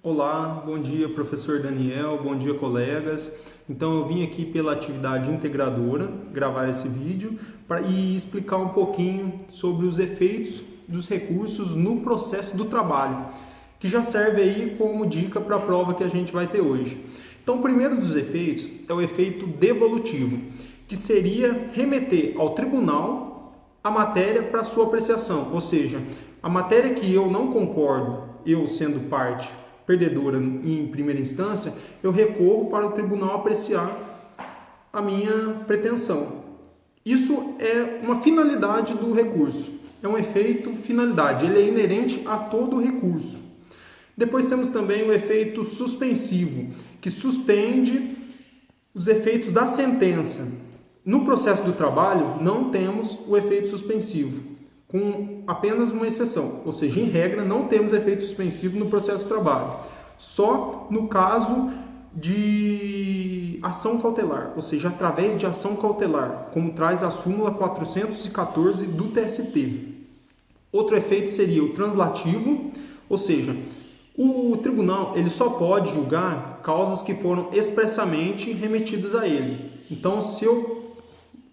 Olá, bom dia professor Daniel, bom dia colegas. Então eu vim aqui pela atividade integradora gravar esse vídeo e explicar um pouquinho sobre os efeitos dos recursos no processo do trabalho, que já serve aí como dica para a prova que a gente vai ter hoje. Então o primeiro dos efeitos é o efeito devolutivo, que seria remeter ao tribunal a matéria para sua apreciação, ou seja, a matéria que eu não concordo, eu sendo parte perdedora em primeira instância, eu recorro para o tribunal apreciar a minha pretensão. Isso é uma finalidade do recurso, é um efeito finalidade, ele é inerente a todo recurso. Depois temos também o efeito suspensivo, que suspende os efeitos da sentença. No processo do trabalho, não temos o efeito suspensivo, com apenas uma exceção, ou seja, em regra, não temos efeito suspensivo no processo do trabalho, só no caso de ação cautelar, ou seja, através de ação cautelar, como traz a súmula 414 do TST. Outro efeito seria o translativo, ou seja, o tribunal ele só pode julgar causas que foram expressamente remetidas a ele. Então, se eu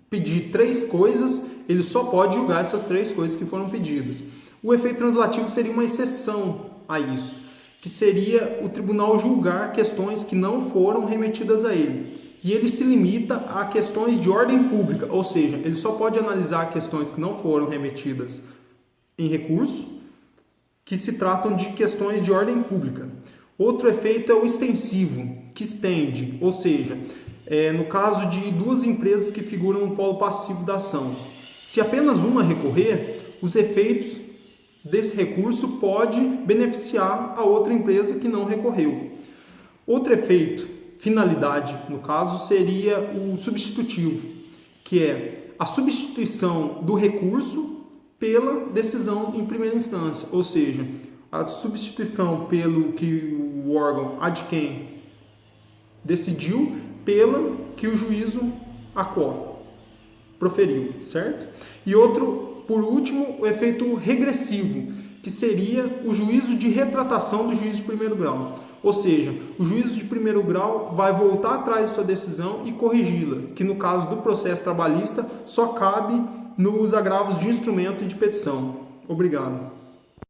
pedir 3 coisas, ele só pode julgar essas 3 coisas que foram pedidas. O efeito translativo seria uma exceção a isso, que seria o tribunal julgar questões que não foram remetidas a ele. E ele se limita a questões de ordem pública, ou seja, ele só pode analisar questões que não foram remetidas em recurso, que se tratam de questões de ordem pública. Outro efeito é o extensivo, que estende, ou seja, no caso de 2 empresas que figuram no polo passivo da ação, se apenas uma recorrer, os efeitos desse recurso pode beneficiar a outra empresa que não recorreu. Outro efeito, finalidade, no caso, seria o substitutivo, que é a substituição do recurso pela decisão em primeira instância, ou seja, a substituição pelo que o órgão ad quem decidiu pela que o juízo proferiu, certo? E outro, por último, o efeito regressivo, que seria o juízo de retratação do juízo de primeiro grau. Ou seja, o juízo de primeiro grau vai voltar atrás de sua decisão e corrigi-la, que no caso do processo trabalhista só cabe nos agravos de instrumento e de petição. Obrigado.